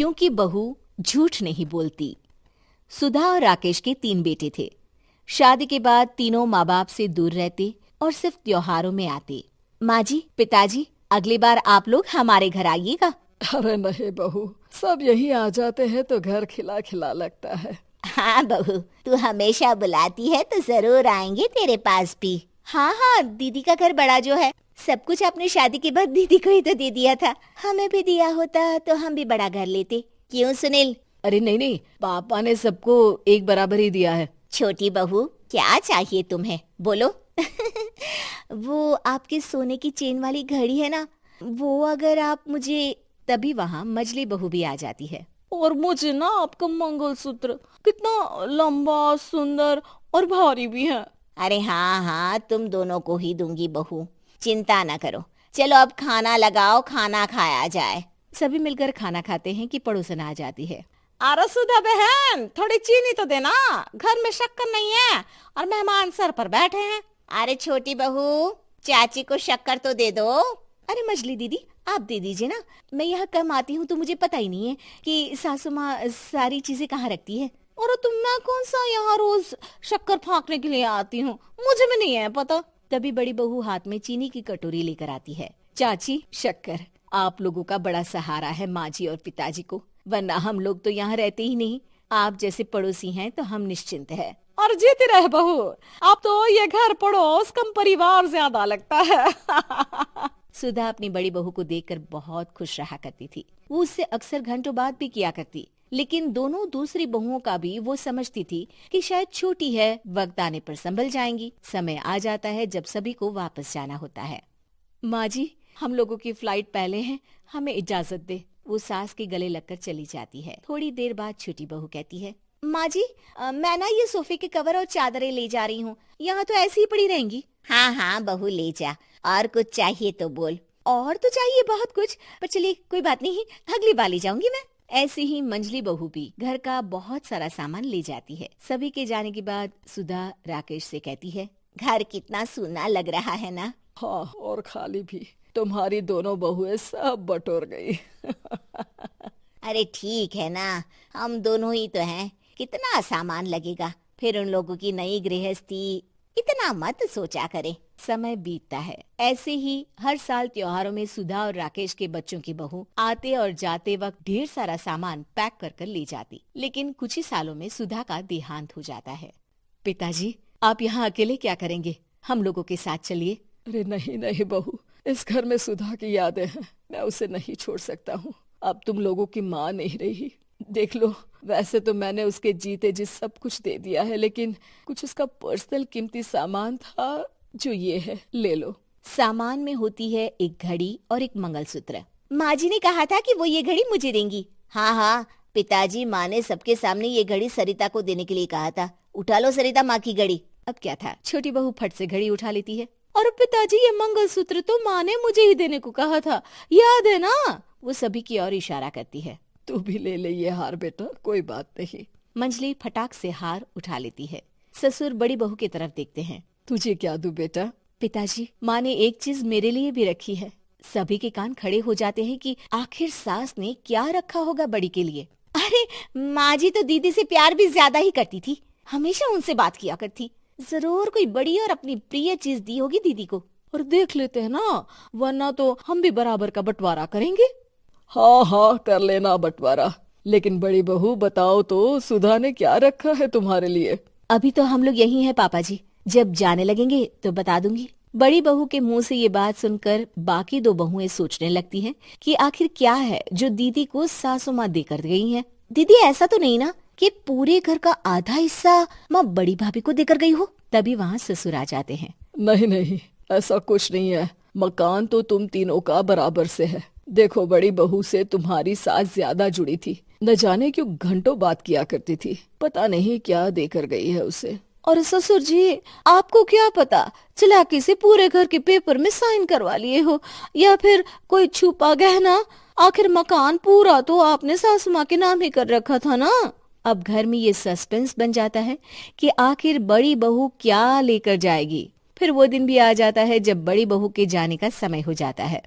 क्योंकि बहू झूठ नहीं बोलती। सुधा और राकेश के 3 बेटे थे। शादी के बाद तीनों माँ बाप से दूर रहते और सिर्फ त्योहारों में आते। माँ जी, पिताजी, अगली बार आप लोग हमारे घर आइएगा। अरे नहीं बहू, सब यही आ जाते हैं तो घर खिला खिला लगता है। हाँ बहू, तू हमेशा बुलाती है तो जरूर आएंगे तेरे पास भी। हाँ हाँ, दीदी का घर बड़ा जो है, सब कुछ आपने शादी के बाद दीदी को ही तो दे दिया था। हमें भी दिया होता तो हम भी बड़ा घर लेते। क्यों सुनील? अरे नहीं नहीं, पापा ने सबको एक बराबर ही दिया है। छोटी बहू, क्या चाहिए तुम्हें, बोलो। वो आपके सोने की चेन वाली घड़ी है ना, वो अगर आप मुझे, तभी वहाँ मजली बहू भी आ जाती है। और मुझे ना आपका मंगलसूत्र कितना लंबा, सुंदर और भारी भी है। अरे हाँ हाँ, तुम दोनों को ही दूंगी बहू, चिंता ना करो। चलो अब खाना लगाओ, खाना खाया जाए। सभी मिलकर खाना खाते हैं कि पड़ोसन आ जाती है। अरे सुधा बहन, थोड़ी चीनी तो देना, घर में शक्कर नहीं है और मेहमान सर पर बैठे हैं। अरे छोटी बहू, चाची को शक्कर तो दे दो। अरे मजली दीदी, आप दे दीजिए ना, मैं यहाँ कम आती हूँ तो मुझे पता ही नहीं है कि सासू माँ सारी चीजें कहाँ रखती है। और तुम, मैं कौन सा यहाँ रोज शक्कर फाँकने के लिए आती हूँ, मुझे भी नहीं है पता। तभी बड़ी बहू हाथ में चीनी की कटोरी लेकर आती है। चाची, शक्कर आप लोगों का बड़ा सहारा है माँ जी और पिताजी को, वरना हम लोग तो यहाँ रहते ही नहीं। आप जैसे पड़ोसी हैं तो हम निश्चिंत है। और जीती रहे बहू, अब तो ये घर पड़ोस कम परिवार ज्यादा लगता है। सुधा अपनी बड़ी बहू को देखकर बहुत खुश रहा करती थी। वो उससे अक्सर घंटों बात भी किया करती, लेकिन दोनों दूसरी बहुओं का भी वो समझती थी कि शायद छोटी है, वक्त आने पर संभल जाएंगी। समय आ जाता है जब सभी को वापस जाना होता है। माँ जी, हम लोगों की फ्लाइट पहले है, हमें इजाजत दे। वो सास के गले लगकर चली जाती है। थोड़ी देर बाद छोटी बहू कहती है, माँ जी, मैं ना ये सोफे के कवर और चादरें ले जा रही हूँ, यहाँ तो ऐसी ही पड़ी रहेंगी। हाँ हाँ बहू, ले जा, और कुछ चाहिए तो बोल। और तो चाहिए बहुत कुछ, पर चलिए कोई बात नहीं, अगली बार ले जाऊंगी मैं। ऐसे ही मंजली बहू भी घर का बहुत सारा सामान ले जाती है। सभी के जाने के बाद सुधा राकेश से कहती है, घर कितना सूना लग रहा है ना। हाँ, और खाली भी। तुम्हारी दोनों बहुएं सब बटोर गई। अरे ठीक है ना, हम दोनों ही तो हैं, कितना सामान लगेगा, फिर उन लोगों की नई गृहस्थी, इतना मत सोचा करे। समय बीतता है। ऐसे ही हर साल त्योहारों में सुधा और राकेश के बच्चों की बहू आते और जाते वक्त ढेर सारा सामान पैक कर कर ले जाती। लेकिन कुछ ही सालों में सुधा का देहांत हो जाता है। पिताजी, आप यहाँ अकेले क्या करेंगे? हम लोगों के साथ चलिए। अरे नहीं नहीं बहू, इस घर में सुधा की यादें हैं, मैं उसे नहीं छोड़ सकता हूँ। अब तुम लोगों की माँ नहीं रही। देख लो, वैसे तो मैंने उसके जीते जी सब कुछ दे दिया है, लेकिन कुछ उसका पर्सनल कीमती सामान था जो ये है, ले लो। सामान में होती है एक घड़ी और एक मंगलसूत्र। माँ जी ने कहा था कि वो ये घड़ी मुझे देंगी। हाँ हाँ, पिताजी, माँ ने सबके सामने ये घड़ी सरिता को देने के लिए कहा था। उठा लो सरिता माँ की घड़ी। अब क्या था, छोटी बहू फट से घड़ी उठा लेती है। और पिताजी, ये मंगलसूत्र तो माँ ने मुझे ही देने को कहा था, याद है ना? वो सभी की ओर इशारा करती है। तू भी ले ले ये हार बेटा, कोई बात नहीं। मंजली फटाक से हार उठा लेती है। ससुर बड़ी बहू की तरफ देखते हैं। तुझे क्या दूं बेटा? पिताजी, माँ ने एक चीज मेरे लिए भी रखी है। सभी के कान खड़े हो जाते हैं कि आखिर सास ने क्या रखा होगा बड़ी के लिए। अरे माँ जी तो दीदी से प्यार भी ज्यादा ही करती थी, हमेशा उनसे बात किया करती। जरूर कोई बड़ी और अपनी प्रिय चीज दी होगी दीदी को। और देख लेते हैं ना, वरना तो हम भी बराबर का बंटवारा करेंगे। हाँ हाँ, कर लेना बंटवारा। लेकिन बड़ी बहू, बताओ तो, सुधा ने क्या रखा है तुम्हारे लिए? अभी तो हम लोग यही हैं पापा जी, जब जाने लगेंगे तो बता दूंगी। बड़ी बहू के मुंह से ये बात सुनकर बाकी 2 बहुएं सोचने लगती हैं कि आखिर क्या है जो दीदी को सासू माँ देकर गई है। दीदी, ऐसा तो नहीं ना कि पूरे घर का आधा हिस्सा माँ बड़ी भाभी को देकर गई हो? तभी वहाँ ससुर आ जाते हैं। नहीं नहीं, ऐसा कुछ नहीं है। मकान तो तुम तीनों का बराबर से है। देखो, बड़ी बहू से तुम्हारी सास ज्यादा जुड़ी थी, न जाने क्यों घंटों बात किया करती थी। पता नहीं क्या देकर गई है उसे। और ससुर जी, आपको क्या पता, चालाकी से पूरे घर के पेपर में साइन करवा लिए हो, या फिर कोई छुपा गहना। आखिर मकान पूरा तो आपने सासू माँ के नाम ही कर रखा था ना। अब घर में ये सस्पेंस बन जाता है कि आखिर बड़ी बहू क्या लेकर जाएगी। फिर वो दिन भी आ जाता है जब बड़ी बहू के जाने का समय हो जाता है।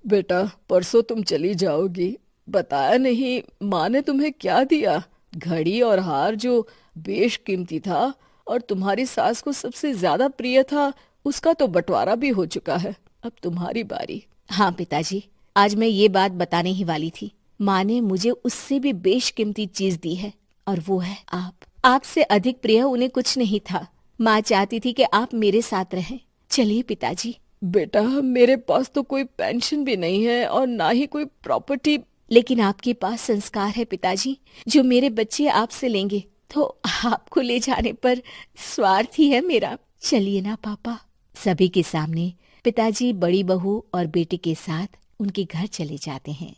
बेटा, परसों तुम चली जाओगी, बताया नहीं, माँ ने तुम्हें क्या दिया? घड़ी और हार जो बेशकीमती था और तुम्हारी सास को सबसे ज्यादा प्रिय था, उसका तो बंटवारा भी हो चुका है। अब तुम्हारी बारी। हाँ पिताजी, आज मैं ये बात बताने ही वाली थी। माँ ने मुझे उससे भी बेशकीमती चीज दी है और वो है आप। आपसे अधिक प्रिय उन्हें कुछ नहीं था। माँ चाहती थी कि आप मेरे साथ रहें। चलिए पिताजी। बेटा, मेरे पास तो कोई पेंशन भी नहीं है और ना ही कोई प्रॉपर्टी। लेकिन आपके पास संस्कार है पिताजी, जो मेरे बच्चे आपसे लेंगे, तो आपको ले जाने पर स्वार्थ ही है मेरा। चलिए ना पापा। सभी के सामने पिताजी बड़ी बहू और बेटे के साथ उनके घर चले जाते हैं।